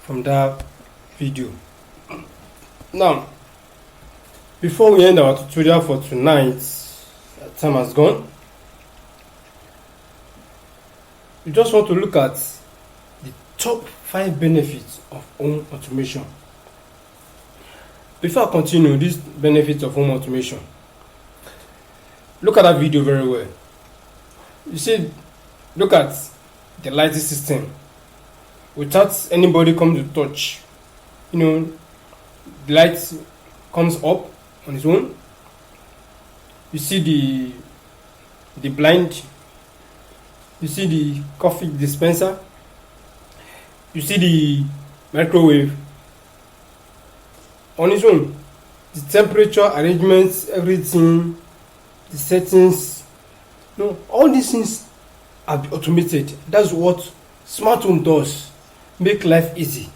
from that video. Now, before we end our tutorial for tonight, time has gone. We just want to look at the top 5 benefits of home automation. Before I continue these benefits of home automation, look at that video very well. You see, look at the lighting system. Without anybody coming to touch, the light comes up on its own. You see the blind. You see the coffee dispenser. You see the microwave on its own. The temperature arrangements, everything, the settings, all these things are automated. That's what smart home does. Make life easy.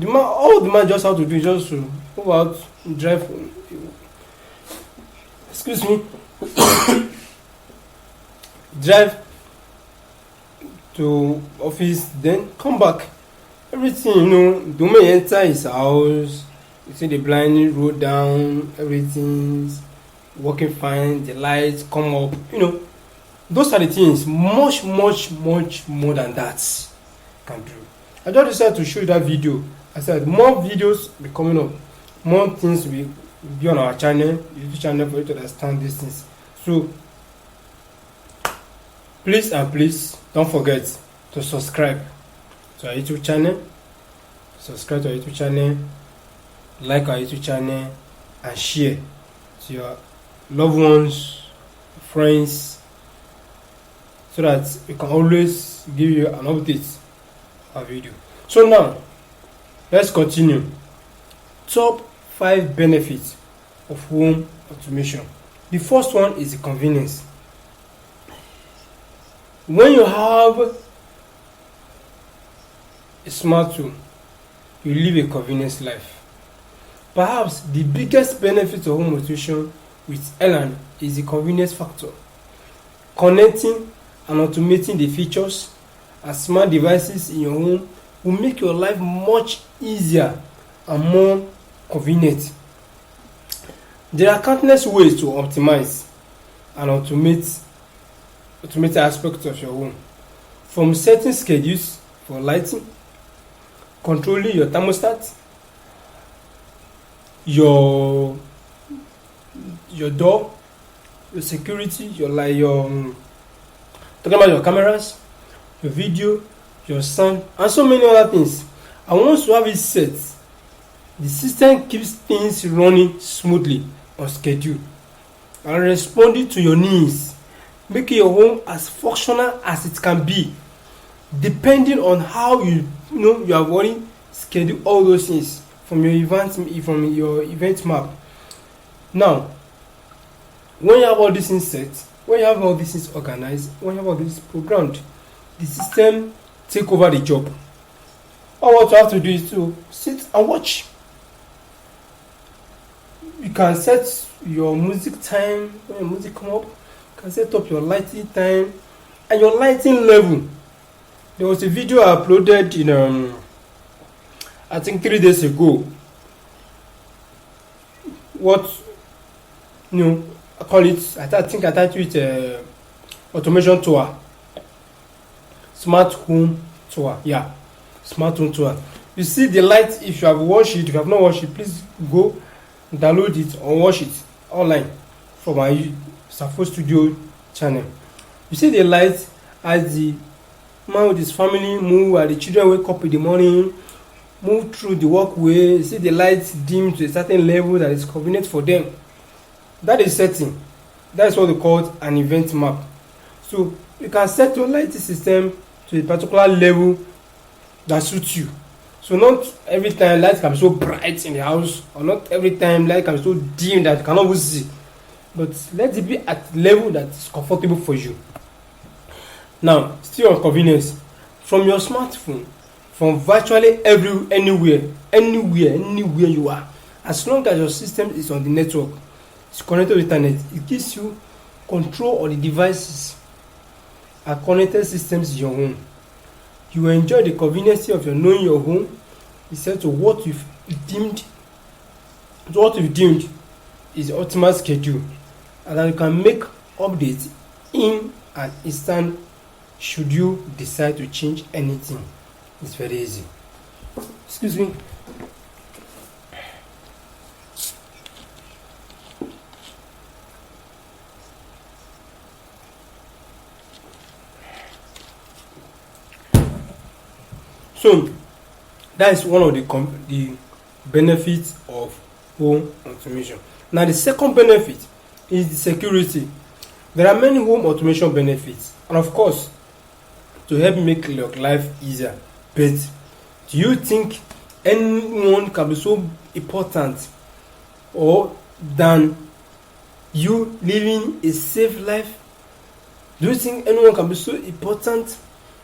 All the man just have to do is just to move out, drive. Excuse me. Drive to office, then come back. Everything, the moment you enter his house, you see the blind roll down, everything's working fine, the lights come up, those are the things. Much more than that can do. I just decided to show you that video. I said more videos be coming up, more things will be on our channel, YouTube channel, for you to understand these things. So please don't forget to subscribe to our YouTube channel, like our YouTube channel, and share to your loved ones, friends, so that we can always give you an update of our video. So now, let's continue. Top 5 benefits of home automation. The first one is the convenience. When you have a smart tool, you live a convenience life. Perhaps the biggest benefit of home automation with ELAN is the convenience factor. Connecting and automating the features and smart devices in your home will make your life much easier and more convenient. There are countless ways to optimize and automate aspects of your home, from setting schedules for lighting, controlling your thermostat, your door, your security, talking about your cameras, your video, your sound, and so many other things. And once you have it set, the system keeps things running smoothly on schedule and responding to your needs, making your home as functional as it can be, depending on how you have already scheduled all those things from your event map. Now, when you have all these things set, when you have all these things organized, when you have all this programmed, the system take over the job. All what you have to do is to sit and watch. You can set your music time when your music come up. You can set up your lighting time and your lighting level. There was a video I uploaded in I think 3 days ago. I call it, I think I titled it automation tour. Smart home tour. Yeah. Smart home tour. You see the light. If you have watched it, if you have not watched it, please go download it or watch it online from our Safo Studio channel. You see the light as the man with his family move, and the children wake up in the morning, move through the walkway. You see the lights dim to a certain level that is convenient for them. That is setting. That is what they call an event map. So you can set your lighting system to a particular level that suits you. So not every time light can be so bright in the house, or not every time light can be so dim that you cannot even see. But let it be at a level that is comfortable for you. Now, still on convenience. From your smartphone, from virtually anywhere you are, as long as your system is on the network, it's connected to the internet, it gives you control of the devices and connected systems in your home. You will enjoy the convenience of your knowing your home is set to what you've deemed is the optimal schedule, and that you can make updates in an instant should you decide to change anything. It's very easy. Excuse me. So that is one of the benefits of home automation. Now the second benefit is the security. There are many home automation benefits, and of course, to help make your life easier. But do you think anyone can be so important or than you living a safe life? Do you think anyone can be so important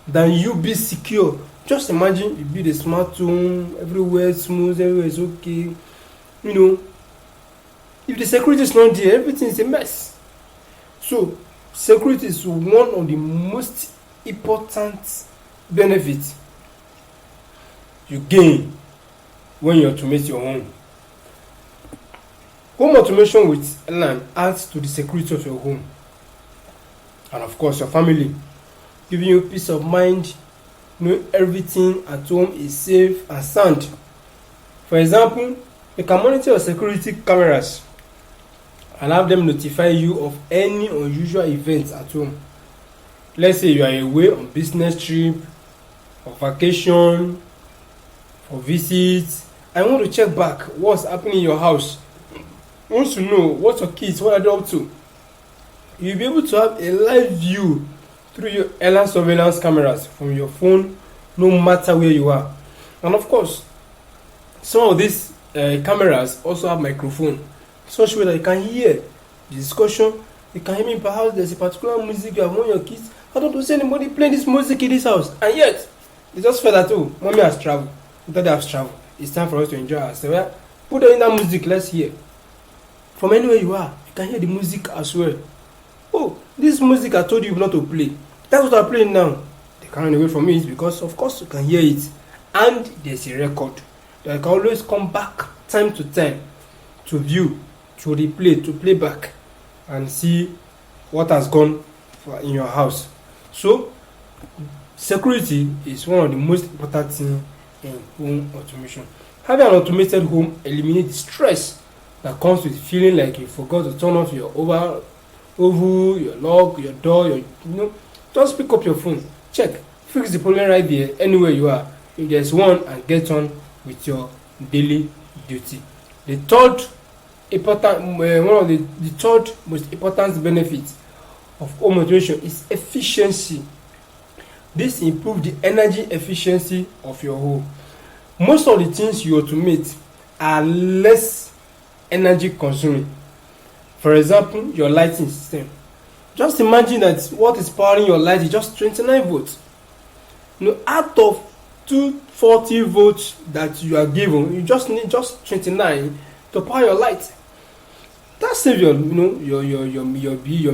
than you be secure? Just imagine you build a smart home, everywhere is smooth, everywhere is okay. If the security is not there, everything is a mess. So security is one of the most important benefits you gain when you automate your home. Home automation with ELAN adds to the security of your home and of course your family, giving you peace of mind, knowing everything at home is safe and sound. For example, you can monitor your security cameras and have them notify you of any unusual events at home. Let's say you are away on business trip or vacation or visits and want to check back what's happening in your house. You want to know what your kids, what are they up to. You'll be able to have a live view through your ELAN surveillance cameras from your phone, no matter where you are. And of course, some of these cameras also have microphone, such way that you can hear the discussion. You can hear me, perhaps there's a particular music you have on your kids. I don't see anybody playing this music in this house, and yet they just felt that, oh, mommy has traveled, daddy has traveled, it's time for us to enjoy ourselves. Well, put in that music, let's hear. From anywhere you are, you can hear the music as well. Oh, this music I told you not to play, that's what I'm playing now. They can't run away from it because of course you can hear it, and there's a record that you can always come back time to time to view, to replay, to play back and see what has gone in your house. So security is one of the most important things in home automation. Having an automated home eliminates the stress that comes with feeling like you forgot to turn off your oven, your lock, your door, just pick up your phone, check, fix the problem right there, anywhere you are. If there's one, and get on with your daily duty. The third most important benefit of home automation is efficiency. This improves the energy efficiency of your home. Most of the things you automate are less energy consuming. For example, your lighting system. Just imagine that what is powering your light is just 29 volts. Out of 240 volts that you are given, you just need just 29 to power your light. That saves your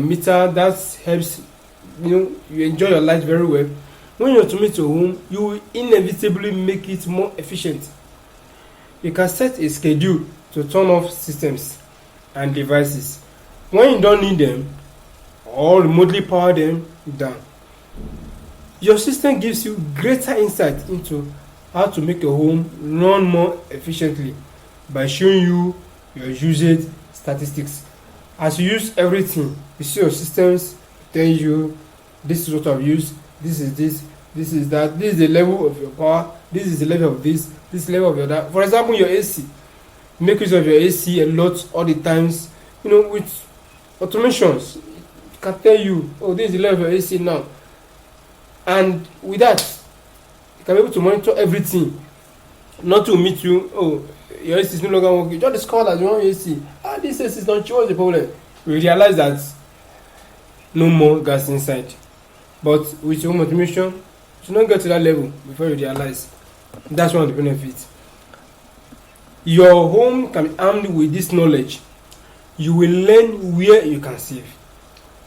meter. That helps you enjoy your light very well. When you automate your home, you will inevitably make it more efficient. You can set a schedule to turn off systems and devices when you don't need them, or remotely power them down. Your system gives you greater insight into how to make your home run more efficiently by showing you your usage statistics. As you use everything, you see your systems tell you this is what I've used, this is this, this is that, this is the level of your power, this is the level of this is the level of your that. For example, your AC. Make use of your AC a lot all the times. With automations, it can tell you, oh, this is the level of your AC now. And with that, you can be able to monitor everything. Not to meet you, oh, your AC is no longer working. Just discover that you want your AC. This AC is not, what's the problem? You realize that no more gas inside. But with your home automation, you should not get to that level before you realize. That's one of the benefits. Your home can be armed with this knowledge. You will learn where you can save.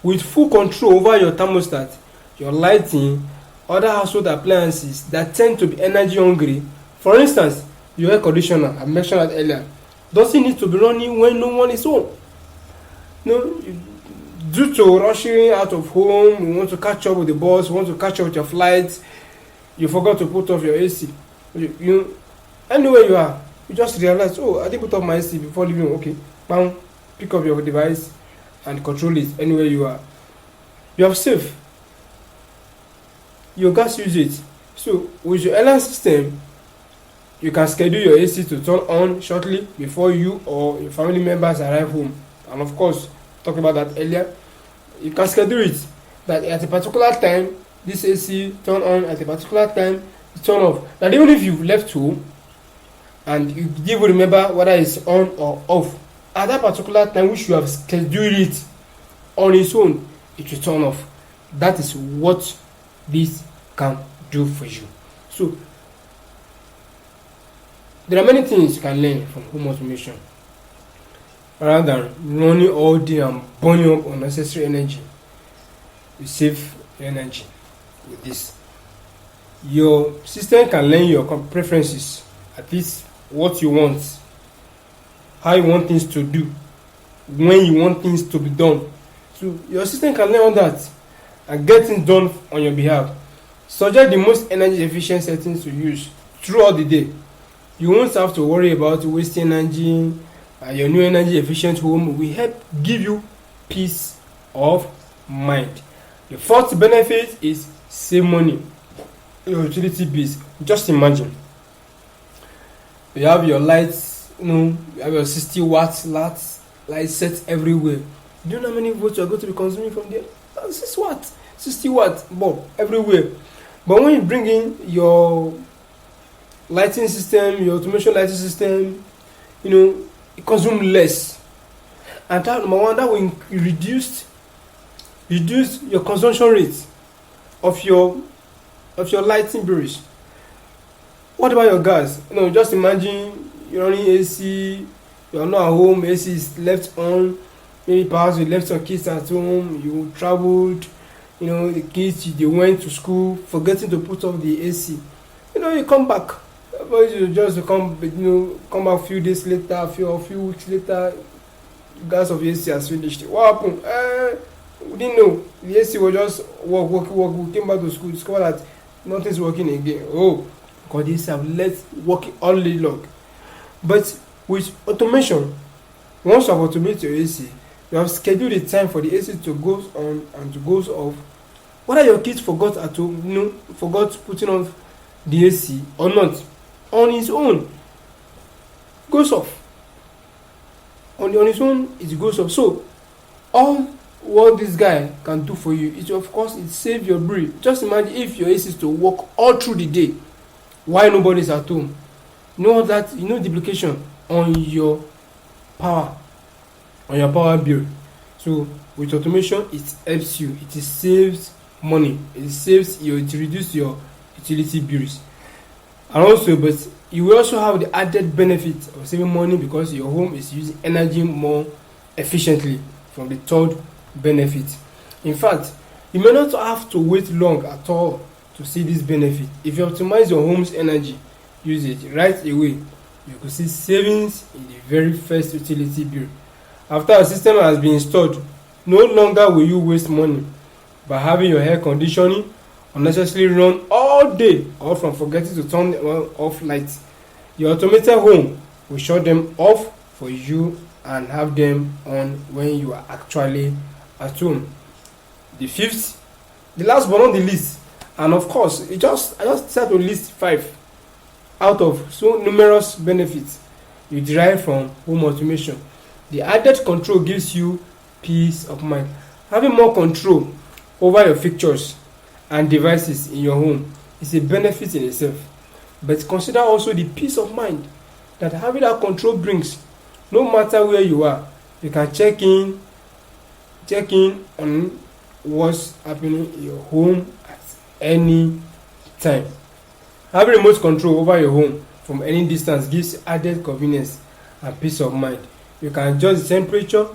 With full control over your thermostat, your lighting, other household appliances that tend to be energy hungry. For instance, your air conditioner, I mentioned that earlier, doesn't need to be running when no one is home. No, due to rushing out of home, you want to catch up with the bus, you want to catch up with your flights, you forgot to put off your AC. You anywhere you are, you just realize, oh, I didn't put off my AC before leaving. Okay, bam, pick up your device and control it anywhere you are. You have saved your gas usage. So with your ELAN system, you can schedule your AC to turn on shortly before you or your family members arrive home. And of course, talked about that earlier, you can schedule it that at a particular time this AC turn on, at a particular time it turn off. That even if you've left home and you didn't remember whether it's on or off, at that particular time which you have scheduled it on its own, it will turn off. That is what this can do for you. So there are many things you can learn from home automation. Rather than running all day and burning up unnecessary energy, you save energy with this. Your system can learn your preferences, at least what you want, how you want things to do, when you want things to be done. So your system can learn all that and get things done on your behalf. Suggest the most energy efficient settings to use throughout the day. You won't have to worry about wasting energy. Your new energy efficient home will help give you peace of mind. The fourth benefit is save money. Your utility bills. Just imagine you have your lights, you have your 60 watts lights set everywhere. Do you know how many volts you are going to be consuming from there? 60 watts bulb everywhere. But when you bring in your lighting system, your automation lighting system, it consumes less, and that number one, that will reduce your consumption rate of your lighting bills. What about your gas? Just imagine you're running AC, you're not at home, AC is left on, maybe perhaps you left your kids at home, you traveled, the kids, they went to school, forgetting to put off the AC. You come back. But you just come back a few days later, a few weeks later, gas of AC has finished. What happened? We didn't know. The AC was just work. We came back to school, discovered that nothing's working again. Oh, because this have let working all day long. But with automation, once you have automated your AC, you have scheduled the time for the AC to go on and to go off. Whether your kids forgot at home, forgot putting on the AC or not, on its own goes off. On its own, it goes off. So all what this guy can do for you is, of course, it saves your bill. Just imagine if your AC is to work all through the day while nobody's at home. Duplication on your power bill. So with automation, it helps you. It saves money. It reduces your utility bills. And also, but you will also have the added benefit of saving money because your home is using energy more efficiently from the third benefit. In fact, you may not have to wait long at all to see this benefit. If you optimize your home's energy usage right away, you could see savings in the very first utility bill. After a system has been installed, no longer will you waste money by having your air conditioning unnecessarily run all day or from forgetting to turn off lights. Your automated home will shut them off for you and have them on when you are actually at home. The last but not the least, and of course, I just decided to list 5 out of so numerous benefits you derive from home automation. The added control gives you peace of mind. Having more control over your fixtures and devices in your home is a benefit in itself. But consider also the peace of mind that having that control brings. No matter where you are, you can check in on what's happening in your home at any time. Having remote control over your home from any distance gives added convenience and peace of mind. You can adjust the temperature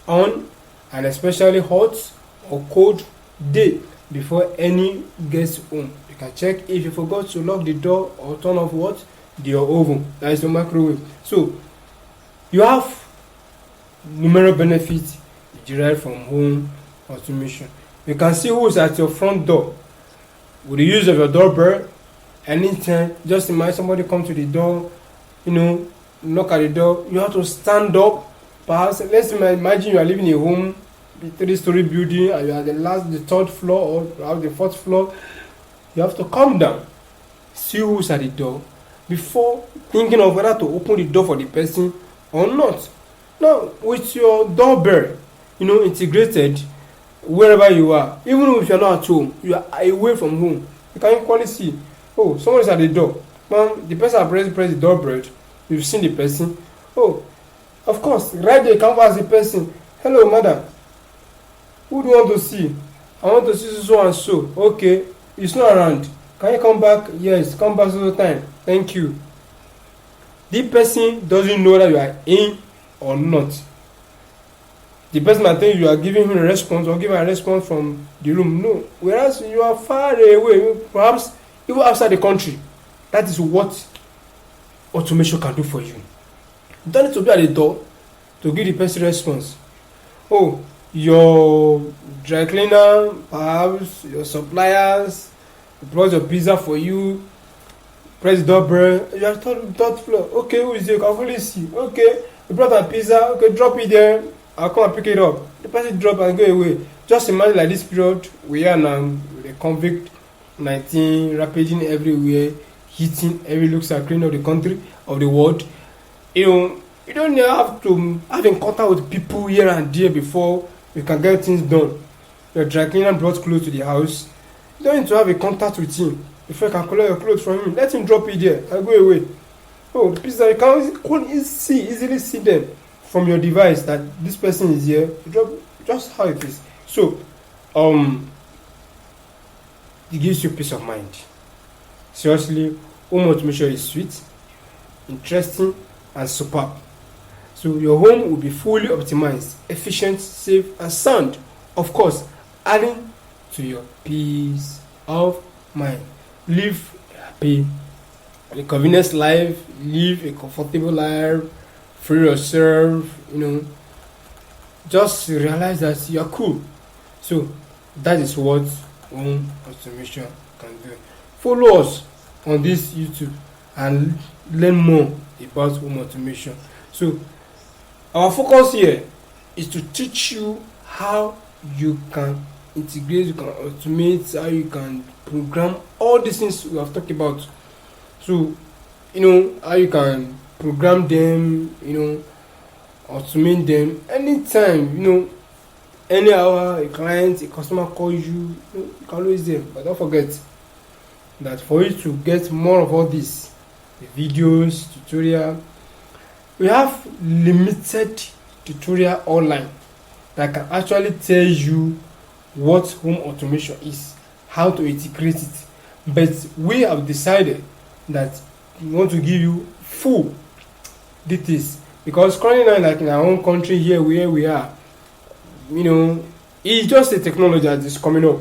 on an especially hot or cold day before any gets home. You can check if you forgot to lock the door or turn off what? Your oven. That is your microwave. So you have numerous benefits derived from home automation. You can see who is at your front door with the use of your doorbell. Anytime, just imagine somebody come to the door, knock at the door. You have to stand up. Perhaps let's imagine you are living in a home, a 3-story building, and you are the third floor or the fourth floor. You have to come down, see who's at the door before thinking of whether to open the door for the person or not. Now, with your doorbell, integrated wherever you are, even if you are not at home, you are away from home, you can equally see, oh, someone is at the door. The person has pressed the doorbell. You've seen the person. Oh, of course, right there you can ask the person, hello, madam. Who do you want to see? I want to see so and so. Okay, it's not around. Can you come back? Yes, come back all the time. Thank you. The person doesn't know that you are in or not. The person might think you are giving him a response or giving a response from the room. No, whereas you are far away, perhaps even outside the country. That is what automation can do for you. You don't need to be at the door to give the person response. Oh, your dry cleaner, perhaps your suppliers brought your pizza for you. Press the doorbell. You are third floor. Okay, who is there? You can fully see. Okay, you brought a pizza. Okay, drop it there. I'll come and pick it up. The person drop and go away. Just imagine like this period we are now with the COVID-19 rapiding everywhere, hitting every looks at clean of the country, of the world. You don't have to have in contact with people here and there before you can get things done. Your dry cleaner brought clothes to the house. You don't need to have a contact with him before you can collect your clothes from him. Let him drop it there and go away. Oh, the pizza, you can easily see them from your device that this person is here. You drop just how it is. So, it gives you peace of mind. Seriously, home automation is sweet, interesting, and superb. So your home will be fully optimized, efficient, safe, and sound. Of course, adding to your peace of mind. Live happy, a convenience life, live a comfortable life, free yourself, just realize that you are cool. So that is what home automation can do. Follow us on this YouTube and learn more about home automation. So our focus here is to teach you how you can integrate, you can automate, how you can program all these things we have talked about. So how you can program them, automate them anytime, any hour a client, a customer calls you, you can always them. But don't forget that for you to get more of all this, the videos, tutorial, we have limited tutorial online that can actually tell you what home automation is, how to integrate it. But we have decided that we want to give you full details, because currently now, like in our own country here where we are, it's just a technology that is coming up.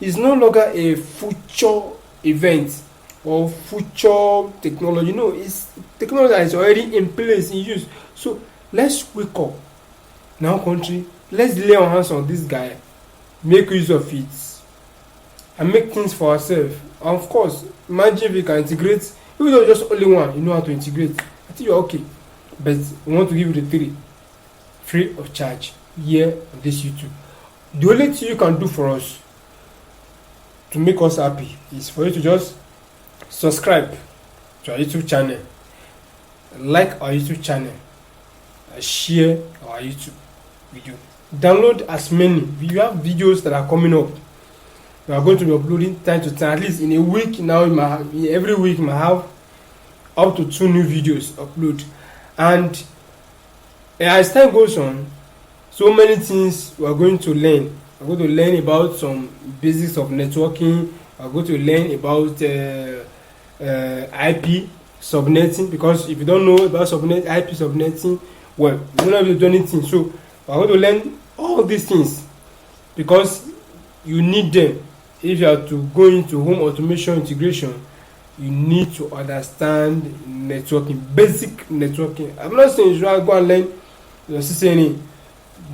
It's no longer a future event or future technology. No, it's technology that is already in place, in use. So let's wake up in our country. Let's lay our hands on this guy, make use of it, and make things for ourselves. And of course, imagine if we can integrate, even though just only one, you know how to integrate. I think you're okay. But we want to give you the 3 free of charge here on this YouTube. The only thing you can do for us to make us happy is for you to just subscribe to our YouTube channel, like our YouTube channel, and share our YouTube video. Download as many. We have videos that are coming up. We are going to be uploading time to time, at least in a week. Now every week we might have up to 2 new videos upload. And as time goes on, so many things we are going to learn. We're going to learn about some basics of networking. We're going to learn about IP subnetting, because if you don't know about IP subnetting, well, you don't have to do anything. So we're going to learn all these things because you need them. if you are to go into home automation integration, you need to understand networking, basic networking. I'm not saying you should go and learn your CCNA,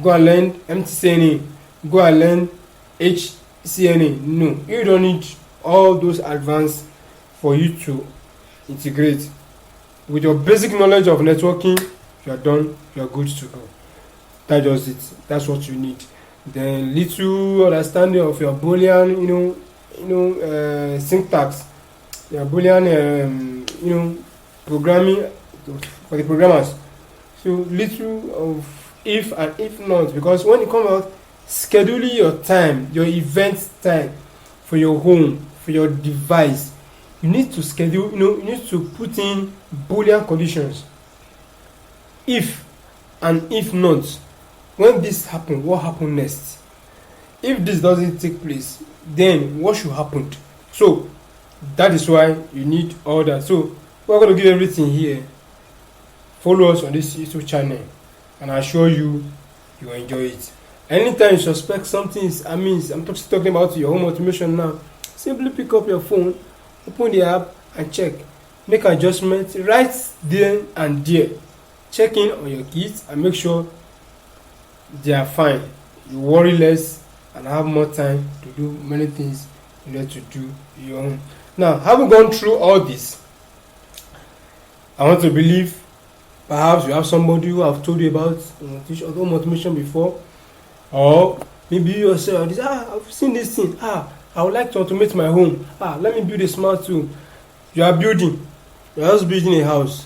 go and learn MTCNA, go and learn HCNA. No, you don't need all those advanced for you to integrate. With your basic knowledge of networking, you are done, you are good to go. That's just it. That's what you need. Then little understanding of your Boolean, syntax, your Boolean, programming for the programmers. So little of if and if not, because when you come out, scheduling your time, your event time for your home, for your device, you need to schedule, you need to put in Boolean conditions. If and if not, when this happens, what happens next? If this doesn't take place, then what should happen? So that is why you need all that. So we're going to give everything here. Follow us on this YouTube channel, and I assure you, you will enjoy it. Anytime you suspect something is amiss, I'm talking about your home automation now, simply pick up your phone, open the app and check. Make adjustments right there and there. Check in on your kids and make sure they are fine. You worry less and have more time to do many things you need to do your own. Now, having gone through all this, I want to believe perhaps you have somebody who have told you about home automation before, or maybe you yourself, I've seen this thing, I would like to automate my home, let me build a smart tool. You are building, you are just building a house,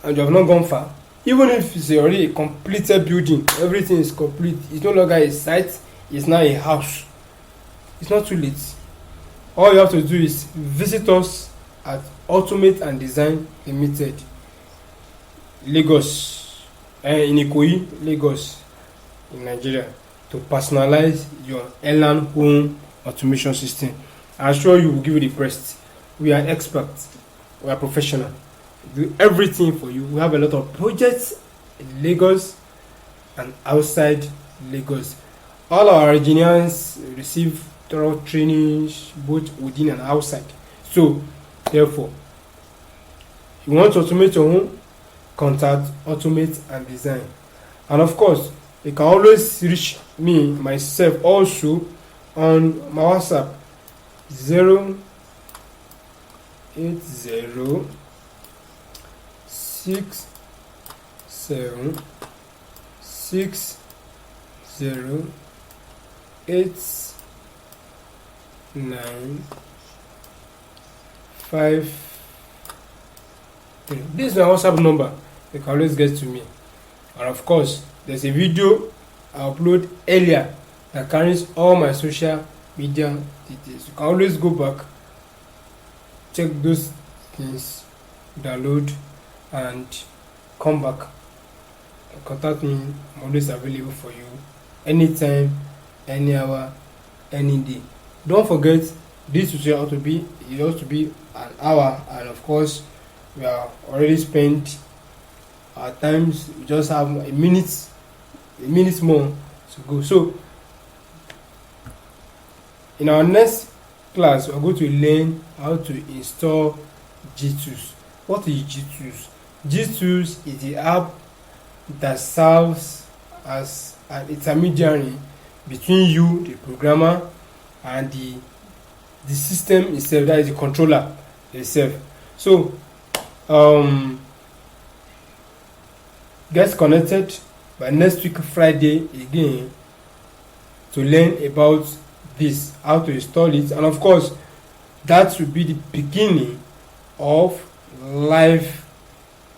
and you have not gone far. Even if it's already a completed building, everything is complete, it's no longer a site, it's now a house. It's not too late. All you have to do is visit us at Automate and Design Limited, Lagos, in Ikoyi, Lagos, in Nigeria, to personalize your ELAN home automation system. I'm sure you will give you the best. We are experts, we are professional, we do everything for you. We have a lot of projects in Lagos and outside Lagos. All our engineers receive thorough trainings both within and outside. So therefore, you want to automate your home, contact Automate and Design. And of course, you can always reach me myself also on my WhatsApp 08067608953. This is my WhatsApp number. You can always get to me. And of course, there's a video I upload earlier that carries all my social media details. You can always go back, check those things, download, and come back. Contact me. I'm always available for you anytime, any hour, any day. Don't forget, this tutorial ought to be an hour, and of course we are already spent our times. We just have a minute more to go. So in our next class, we are going to learn how to install G-Tools. What is G-Tools? G-Tools is the app that serves as an intermediary between you, the programmer, and the system itself, that is the controller itself. So get connected by next week Friday again to learn about this, how to install it, and of course that will be the beginning of live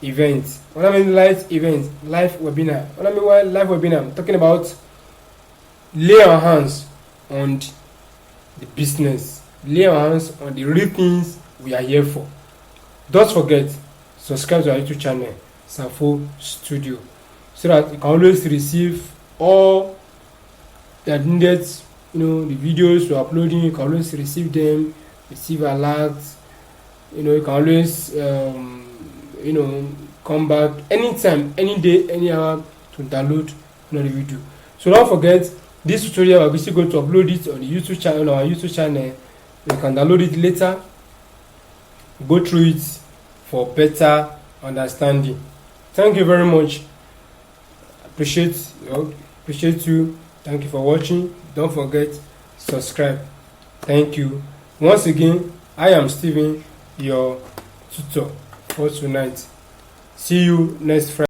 events. When I mean live events, live webinar. When I mean live webinar, I'm talking about lay our hands on the business, lay our hands on the real things we are here for. Don't forget, subscribe to our YouTube channel, Safo Studio, so that you can always receive all that needed, the videos we're uploading. You can always receive them, receive alerts. You can always come back anytime, any day, any hour to download the video. So don't forget, This tutorial we're still going to upload it on the YouTube channel, on our YouTube channel. You can download it later, go through it for better understanding. Thank you very much. Appreciate you. Thank you for watching. Don't forget, subscribe. Thank you once again. I am Steven, your tutor for tonight. See you next Friday.